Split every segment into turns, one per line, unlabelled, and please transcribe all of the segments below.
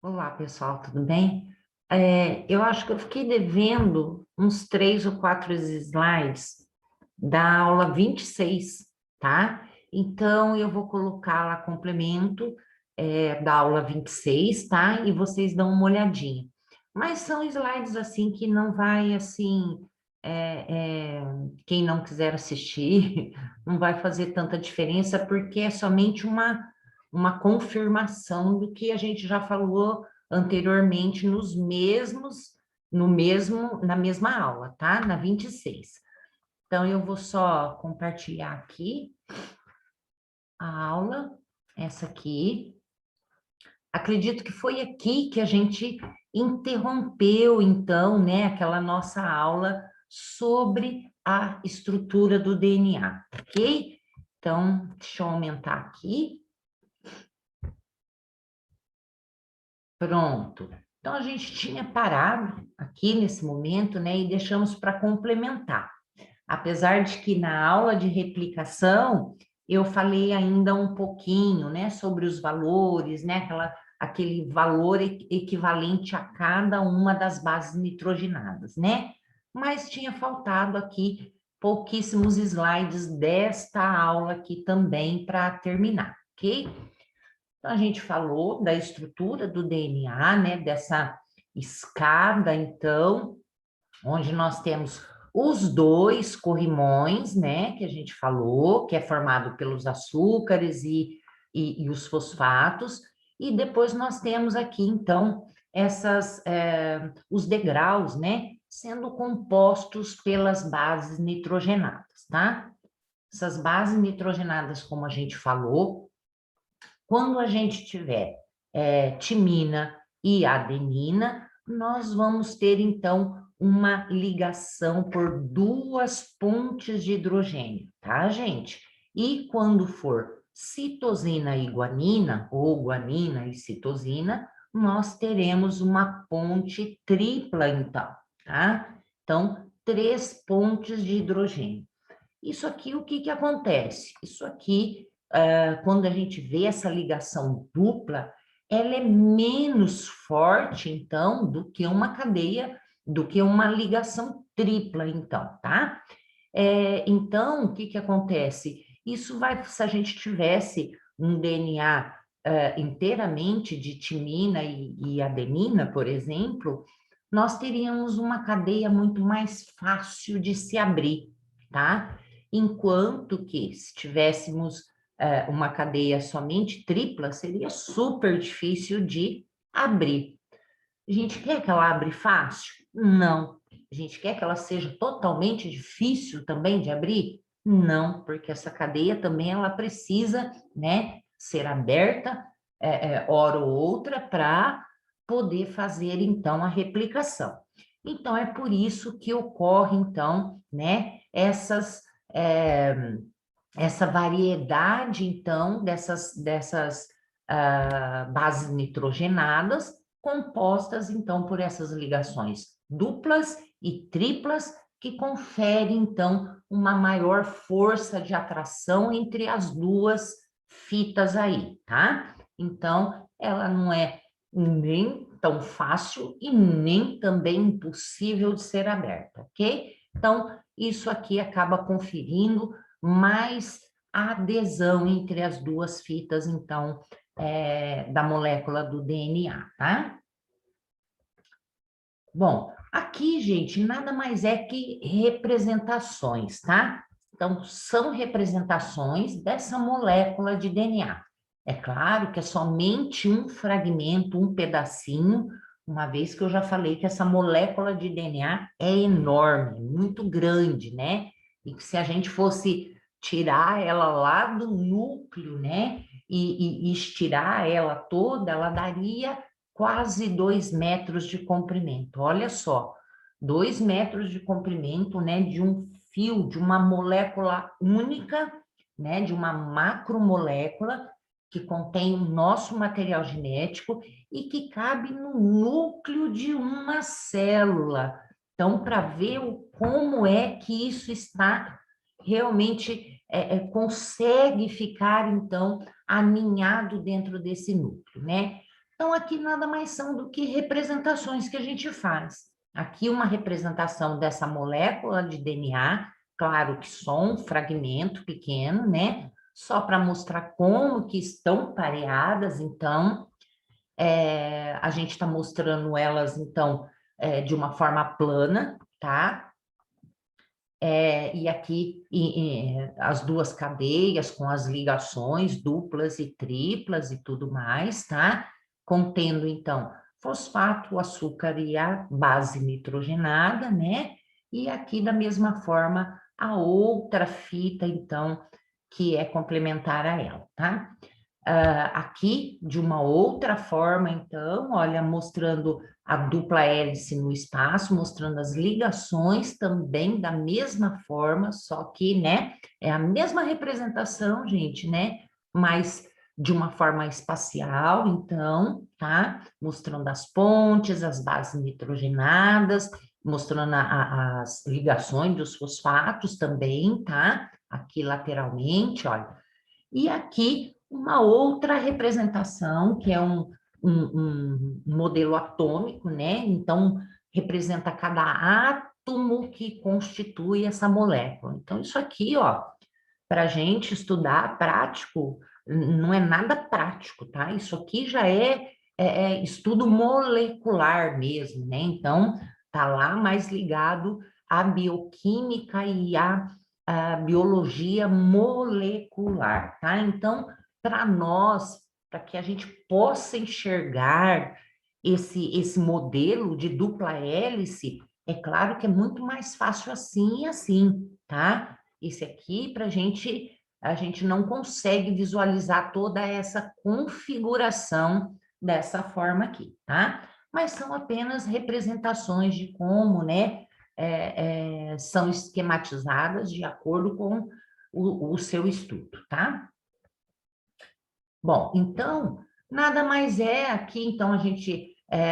Olá, pessoal, tudo bem? Eu acho que eu fiquei devendo uns 3 ou 4 slides da aula 26, tá? Então, eu vou colocar lá complemento, da aula 26, tá? E vocês dão uma olhadinha. Mas são slides, assim, que não vai, assim, quem não quiser assistir, não vai fazer tanta diferença, porque é somente uma confirmação do que a gente já falou anteriormente na mesma aula, tá? Na 26. Então, eu vou só compartilhar aqui a aula, essa aqui. Acredito que foi aqui que a gente interrompeu, então, né, aquela nossa aula sobre a estrutura do DNA, ok? Então, deixa eu aumentar aqui. Pronto. Então, a gente tinha parado aqui nesse momento, né, e deixamos para complementar. Apesar de que na aula de replicação eu falei ainda um pouquinho, né, sobre os valores, né, aquele valor equivalente a cada uma das bases nitrogenadas, né? Mas tinha faltado aqui pouquíssimos slides desta aula aqui também para terminar, ok? Então, a gente falou da estrutura do DNA, né, dessa escada, então, onde nós temos os dois corrimões, né, que a gente falou, que é formado pelos açúcares e os fosfatos, e depois nós temos aqui, então, os degraus, né, sendo compostos pelas bases nitrogenadas, tá? Essas bases nitrogenadas, como a gente falou, quando a gente tiver timina e adenina, nós vamos ter, então, uma ligação por duas pontes de hidrogênio, tá, gente? E quando for citosina e guanina, ou guanina e citosina, nós teremos uma ponte tripla, então, tá? Então, 3 pontes de hidrogênio. Isso aqui, o que que acontece? Isso aqui, quando a gente vê essa ligação dupla, ela é menos forte, então, do que uma cadeia, do que uma ligação tripla, então, tá? Então, o que que acontece? Isso vai, se a gente tivesse um DNA, inteiramente de timina e adenina, por exemplo, nós teríamos uma cadeia muito mais fácil de se abrir, tá? Enquanto que, se tivéssemos uma cadeia somente tripla, seria super difícil de abrir. A gente quer que ela abra fácil? Não. A gente quer que ela seja totalmente difícil também de abrir? Não, porque essa cadeia também ela precisa, né, ser aberta hora ou outra para poder fazer então a replicação. Então é por isso que ocorre então, né, é, essa variedade então dessas bases nitrogenadas compostas, então, por essas ligações duplas e triplas, que conferem, então, uma maior força de atração entre as duas fitas aí, tá? Então, ela não é nem tão fácil e nem também impossível de ser aberta, ok? Então, isso aqui acaba conferindo mais adesão entre as duas fitas, então, da molécula do DNA, tá? Bom, aqui, gente, nada mais é que representações, tá? Então, são representações dessa molécula de DNA. É claro que é somente um fragmento, um pedacinho, uma vez que eu já falei que essa molécula de DNA é enorme, muito grande, né? E que se a gente fosse tirar ela lá do núcleo, né? E estirar ela toda, ela daria quase 2 metros de comprimento. Olha só, 2 metros de comprimento, né, de um fio, de uma molécula única, né, de uma macromolécula que contém o nosso material genético e que cabe no núcleo de uma célula. Então, para ver como é que isso está realmente consegue ficar, então, aninhado dentro desse núcleo, né? Então, aqui nada mais são do que representações que a gente faz. Aqui uma representação dessa molécula de DNA, claro que só um fragmento pequeno, né? Só para mostrar como que estão pareadas, então, a gente está mostrando elas, então, de uma forma plana, tá? E aqui as duas cadeias com as ligações duplas e triplas e tudo mais, tá? Contendo, então, fosfato, açúcar e a base nitrogenada, né? E aqui, da mesma forma, a outra fita, então, que é complementar a ela, tá? Aqui, de uma outra forma, então, olha, mostrando a dupla hélice no espaço, mostrando as ligações também da mesma forma, só que, né, é a mesma representação, gente, né, mas de uma forma espacial, então, tá? Mostrando as pontes, as bases nitrogenadas, mostrando as ligações dos fosfatos também, tá? Aqui lateralmente, olha. E aqui uma outra representação, que é um modelo atômico, né? Então, representa cada átomo que constitui essa molécula. Então, isso aqui, ó, para a gente estudar prático, não é nada prático, tá? Isso aqui já é estudo molecular mesmo, né? Então, tá lá mais ligado à bioquímica e à biologia molecular, tá? Então, para nós, para que a gente possa enxergar esse modelo de dupla hélice, é claro que é muito mais fácil assim e assim, tá? Esse aqui, a gente não consegue visualizar toda essa configuração dessa forma aqui, tá? Mas são apenas representações de como, né, são esquematizadas de acordo com o seu estudo, tá? Bom, então, nada mais é aqui, então,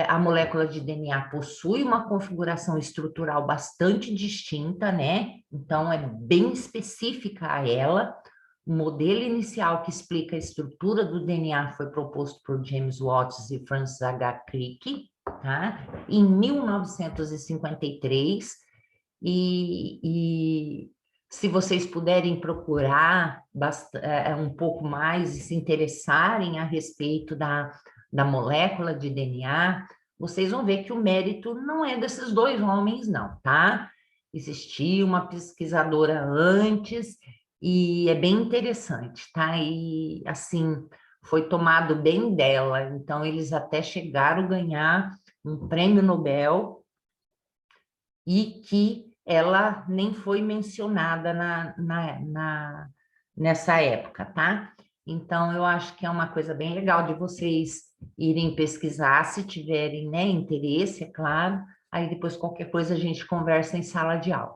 a molécula de DNA possui uma configuração estrutural bastante distinta, né? Então, é bem específica a ela. O modelo inicial que explica a estrutura do DNA foi proposto por James Watts e Francis H. Crick, tá? Em 1953, e se vocês puderem procurar um pouco mais e se interessarem a respeito da molécula de DNA, vocês vão ver que o mérito não é desses dois homens, não, tá? Existia uma pesquisadora antes e é bem interessante, tá? E, assim, foi tomado bem dela, então eles até chegaram a ganhar um prêmio Nobel e que ela nem foi mencionada nessa época, tá? Então, eu acho que é uma coisa bem legal de vocês irem pesquisar, se tiverem, né, interesse, é claro. Aí depois qualquer coisa a gente conversa em sala de aula.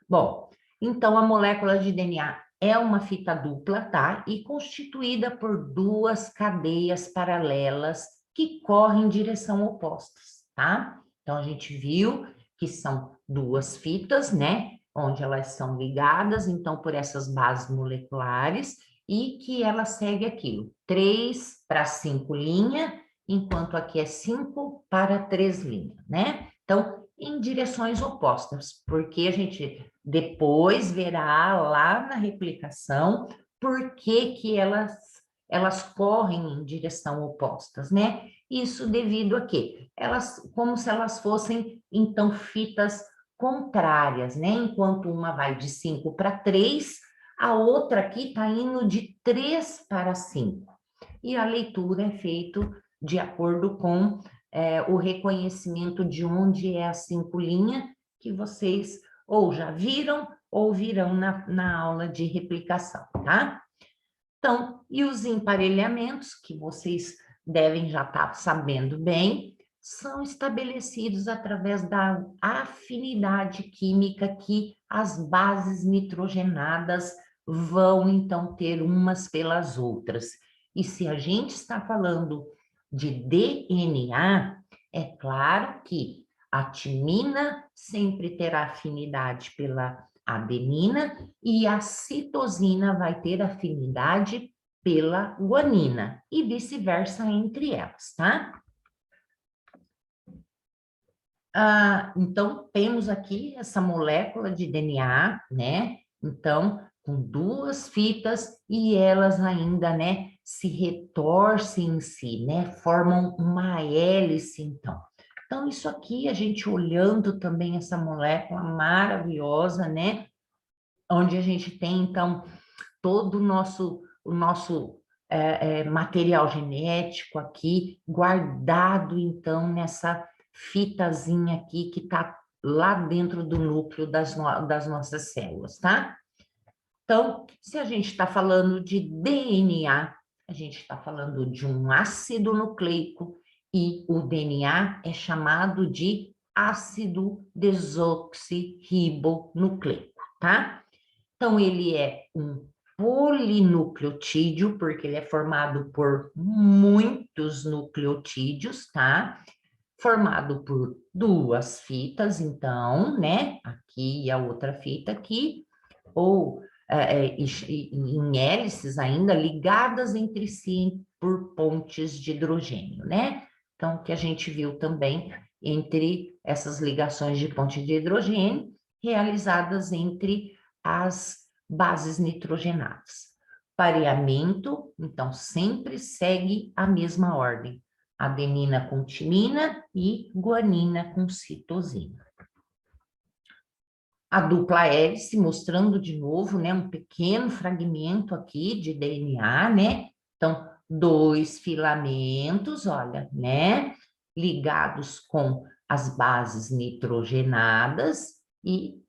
Bom, então a molécula de DNA é uma fita dupla, tá? E constituída por duas cadeias paralelas que correm em direção opostas, tá? Então a gente viu que são duas fitas, né? Onde elas são ligadas, então, por essas bases moleculares, e que ela segue aquilo, 3 para 5 linhas, enquanto aqui é 5 para 3 linhas, né? Então, em direções opostas, porque a gente depois verá lá na replicação por que que elas correm em direção opostas, né? Isso devido a quê? Elas, como se elas fossem, então, fitas contrárias, né? Enquanto uma vai de 5 para 3, a outra aqui está indo de 3 para 5. E a leitura é feita de acordo com o reconhecimento de onde é a 5 linha, que vocês ou já viram ou virão na aula de replicação, tá? Então, e os emparelhamentos, que vocês devem já estar sabendo bem, são estabelecidos através da afinidade química que as bases nitrogenadas vão, então, ter umas pelas outras. E se a gente está falando de DNA, é claro que a timina sempre terá afinidade pela adenina e a citosina vai ter afinidade pela guanina e vice-versa entre elas, tá? Então, temos aqui essa molécula de DNA, né? Então, com duas fitas e elas ainda, né, se retorcem em si, né? Formam uma hélice, então. Então, isso aqui, a gente olhando também essa molécula maravilhosa, né? Onde a gente tem, então, todo o nosso material genético aqui guardado, então, nessa fitazinha aqui que está lá dentro do núcleo das nossas células, tá? Então, se a gente está falando de DNA, a gente está falando de um ácido nucleico e o DNA é chamado de ácido desoxirribonucleico, tá? Então, ele é um polinucleotídeo, porque ele é formado por muitos nucleotídeos, tá? Formado por duas fitas, então, né? Aqui e a outra fita aqui, ou em hélices ainda ligadas entre si por pontes de hidrogênio, né? Então, que a gente viu também entre essas ligações de ponte de hidrogênio realizadas entre as bases nitrogenadas. Pareamento, então, sempre segue a mesma ordem: adenina com timina e guanina com citosina. A dupla hélice, mostrando de novo, né, um pequeno fragmento aqui de DNA, né? Então, dois filamentos, olha, né, ligados com as bases nitrogenadas e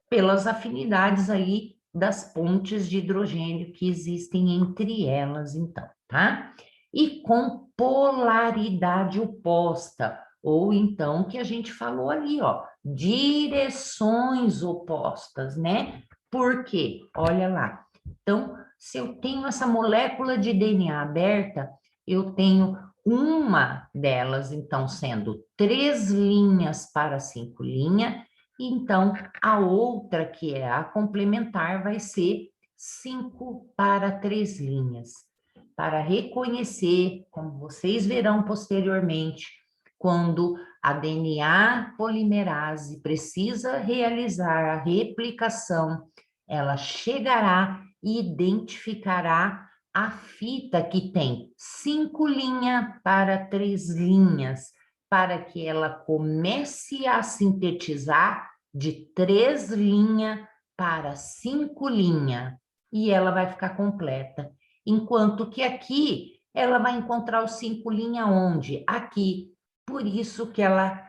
pelas afinidades aí das pontes de hidrogênio que existem entre elas, então, tá? E com polaridade oposta, ou então que a gente falou ali, ó, direções opostas, né? Por quê? Olha lá. Então, se eu tenho essa molécula de DNA aberta, eu tenho uma delas, então, sendo 3 linhas para 5 linhas, então, a outra, que é a complementar, vai ser 5 para 3 linhas. Para reconhecer, como vocês verão posteriormente, quando a DNA polimerase precisa realizar a replicação, ela chegará e identificará a fita que tem 5 linhas para 3 linhas, para que ela comece a sintetizar de 3 linhas para 5 linhas, e ela vai ficar completa. Enquanto que aqui, ela vai encontrar os 5 linhas onde? Aqui. Por isso que ela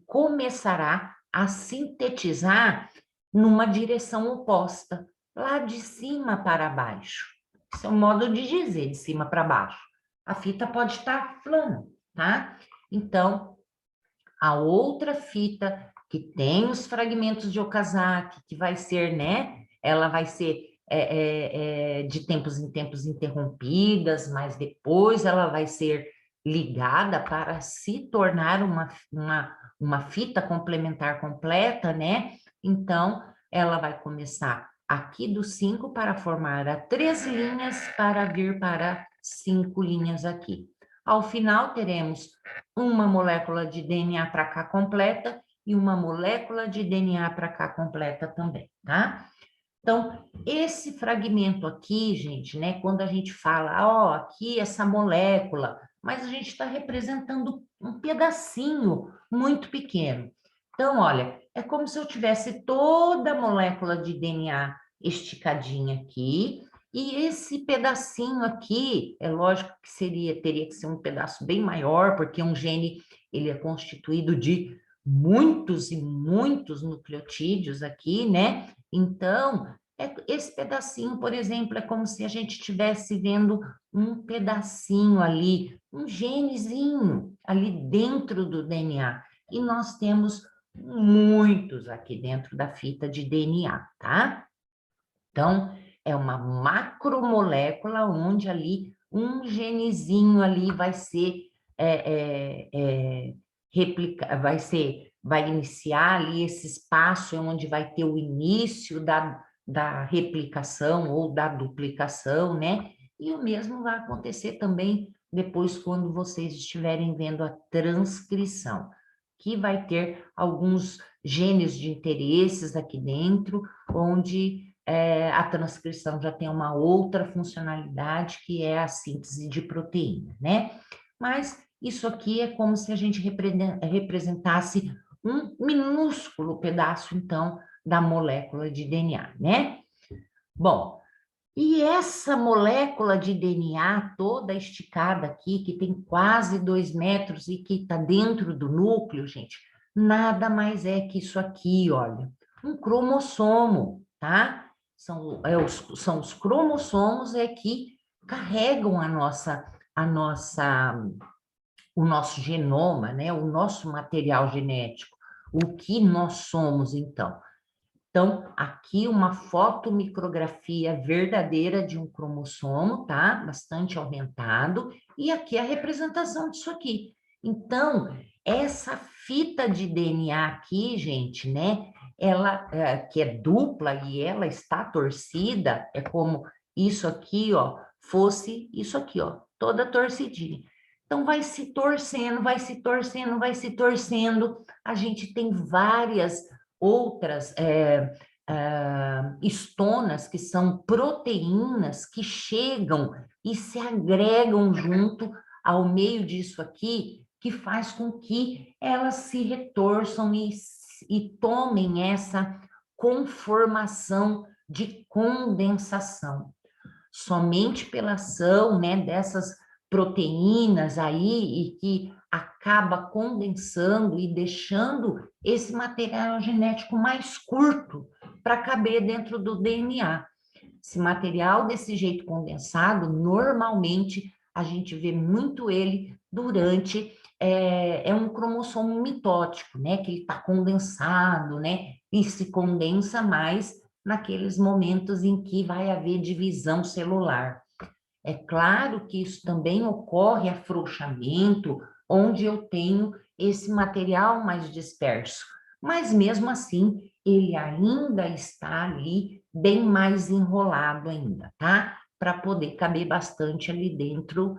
começará a sintetizar numa direção oposta, lá de cima para baixo. Esse é um modo de dizer, de cima para baixo. A fita pode estar plana, tá? Então, a outra fita que tem os fragmentos de Okazaki, que vai ser, né? Ela vai ser de tempos em tempos interrompidas, mas depois ela vai ser ligada para se tornar uma fita complementar completa, né? Então, ela vai começar aqui do 5 para formar a 3 linhas para vir para 5 linhas aqui. Ao final, teremos uma molécula de DNA para cá completa e uma molécula de DNA para cá completa também, tá? Então, esse fragmento aqui, gente, né, quando a gente fala, ó, aqui essa molécula, mas a gente está representando um pedacinho muito pequeno. Então, olha, é como se eu tivesse toda a molécula de DNA esticadinha aqui, e esse pedacinho aqui, é lógico que teria que ser um pedaço bem maior, porque um gene, ele é constituído de muitos e muitos nucleotídeos aqui, né? Então, esse pedacinho, por exemplo, é como se a gente estivesse vendo um pedacinho ali, um genezinho ali dentro do DNA. E nós temos muitos aqui dentro da fita de DNA, tá? Então, é uma macromolécula onde ali um genezinho ali vai ser vai iniciar ali esse espaço onde vai ter o início da replicação ou da duplicação, né? e o mesmo vai acontecer também depois quando vocês estiverem vendo a transcrição, que vai ter alguns genes de interesses aqui dentro, onde a transcrição já tem uma outra funcionalidade, que é a síntese de proteína, né? Mas isso aqui é como se a gente representasse um minúsculo pedaço, então, da molécula de DNA, né? Bom, e essa molécula de DNA toda esticada aqui, que tem quase 2 metros e que está dentro do núcleo, gente, nada mais é que isso aqui, olha, um cromossomo, tá? São os cromossomos que carregam a nossa, o nosso genoma, né? O nosso material genético, o que nós somos, então. Então, aqui uma fotomicrografia verdadeira de um cromossomo, tá? Bastante aumentado. E aqui a representação disso aqui. Então, essa fita de DNA aqui, gente, né? Ela, que é dupla e ela está torcida, é como isso aqui, ó, fosse isso aqui, ó, toda torcidinha. Então, vai se torcendo, vai se torcendo, vai se torcendo. A gente tem várias outras estonas, que são proteínas que chegam e se agregam junto ao meio disso aqui, que faz com que elas se retorçam e tomem essa conformação de condensação. Somente pela ação, né, dessas proteínas aí e que acaba condensando e deixando esse material genético mais curto para caber dentro do DNA. Esse material desse jeito condensado, normalmente a gente vê muito ele durante é um cromossomo mitótico, né? Que ele está condensado, né? E se condensa mais naqueles momentos em que vai haver divisão celular. É claro que isso também ocorre afrouxamento, onde eu tenho esse material mais disperso, mas mesmo assim, ele ainda está ali bem mais enrolado ainda, tá? Para poder caber bastante ali dentro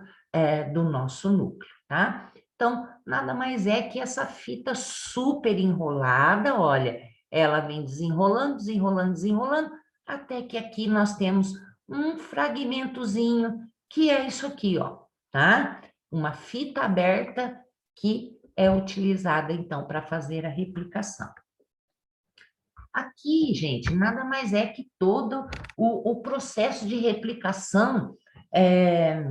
do nosso núcleo, tá? Então, nada mais é que essa fita super enrolada, olha, ela vem desenrolando, desenrolando, desenrolando, até que aqui nós temos um fragmentozinho, que é isso aqui, ó, tá? Uma fita aberta que é utilizada, então, para fazer a replicação. Aqui, gente, nada mais é que todo o processo de replicação é,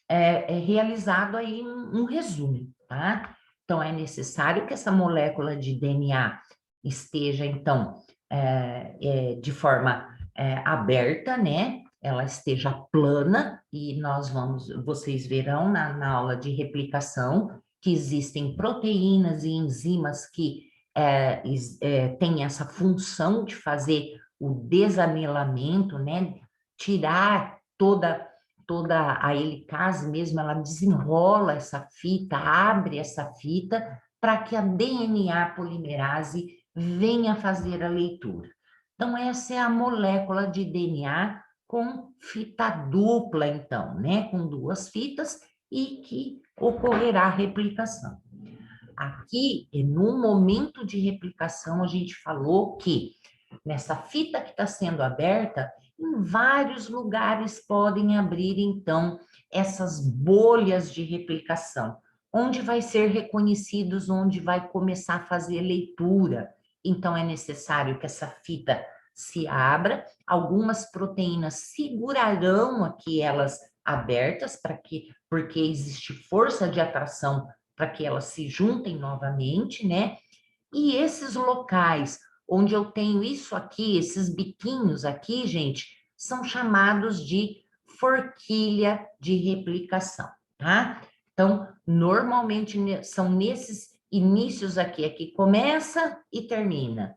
é realizado aí um resumo, tá? Então, é necessário que essa molécula de DNA esteja, então, de forma aberta, né? Ela esteja plana e vocês verão na aula de replicação que existem proteínas e enzimas que têm essa função de fazer o desanilamento, né? Tirar toda a helicase mesmo, ela desenrola essa fita, abre essa fita para que a DNA polimerase venha fazer a leitura. Então, essa é a molécula de DNA com fita dupla, então, né? Com 2 fitas e que ocorrerá a replicação. Aqui, no momento de replicação, a gente falou que nessa fita que está sendo aberta, em vários lugares podem abrir, então, essas bolhas de replicação, onde vai ser reconhecidos, onde vai começar a fazer leitura. Então, é necessário que essa fita se abra, algumas proteínas segurarão aqui elas abertas, porque existe força de atração para que elas se juntem novamente, né? E esses locais onde eu tenho isso aqui, esses biquinhos aqui, gente, são chamados de forquilha de replicação, tá? Então, normalmente são nesses inícios aqui começa e termina,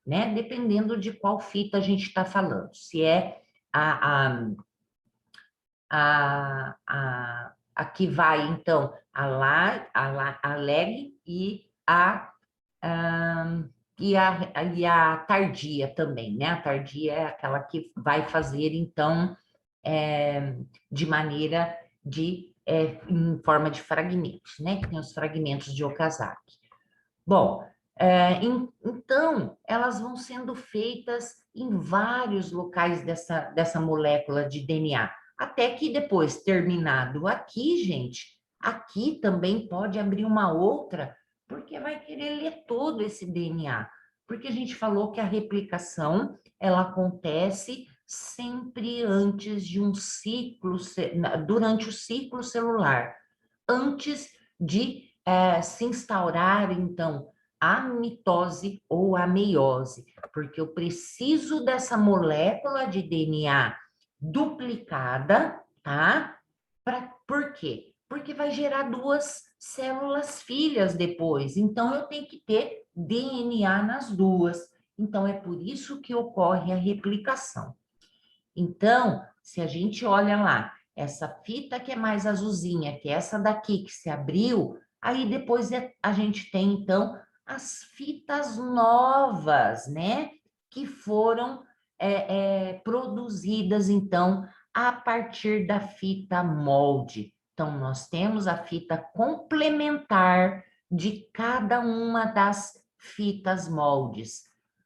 né? Dependendo de qual fita a gente está falando, se é a que vai, então, a lag e a e a tardia também, né? A tardia é aquela que vai fazer, então, de maneira em forma de fragmentos, né? Que tem os fragmentos de Okazaki. Bom, então, elas vão sendo feitas em vários locais dessa molécula de DNA, até que depois, terminado aqui, gente, aqui também pode abrir uma outra, porque vai querer ler todo esse DNA, porque a gente falou que a replicação, ela acontece sempre antes de um ciclo, durante o ciclo celular, antes de se instaurar, então, a mitose ou a meiose, porque eu preciso dessa molécula de DNA duplicada, tá? Por quê? Porque vai gerar duas células filhas depois, então eu tenho que ter DNA nas duas. Então, é por isso que ocorre a replicação. Então, se a gente olha lá, essa fita que é mais azulzinha, que é essa daqui que se abriu, aí depois a gente tem, então, as fitas novas, né? Que foram produzidas, então, a partir da fita molde. Então, nós temos a fita complementar de cada uma das fitas moldes.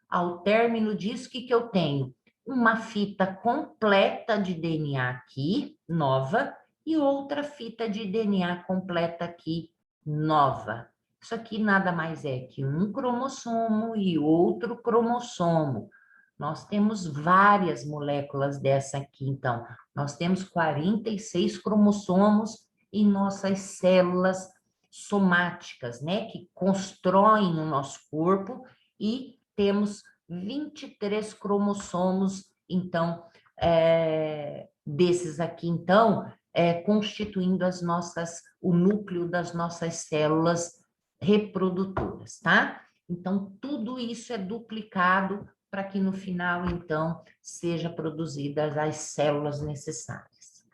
Ao término disso, o que eu tenho? Uma fita completa de DNA aqui, nova, e outra fita de DNA completa aqui, nova. Isso aqui nada mais é que um cromossomo e outro cromossomo. Nós temos várias moléculas dessa aqui, então. Nós temos 46 cromossomos em nossas células somáticas, né? Que constroem o nosso corpo, e temos 23 cromossomos, então, desses aqui, então, constituindo o núcleo das nossas células reprodutoras, tá? Então, tudo isso é duplicado para que no final, então, seja produzidas as células necessárias.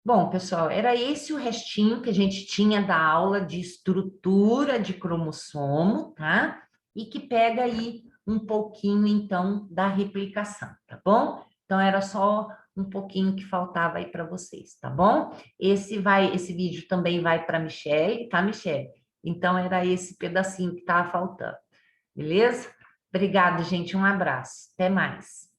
Bom, pessoal, era esse o restinho que a gente tinha da aula de estrutura de cromossomo, tá? E que pega aí um pouquinho, então, da replicação, tá bom? Então, era só um pouquinho que faltava aí para vocês, tá bom? Esse vídeo também vai para a Michelle, tá, Michelle? Então, era esse pedacinho que estava faltando, beleza? Obrigada, gente, um abraço, até mais.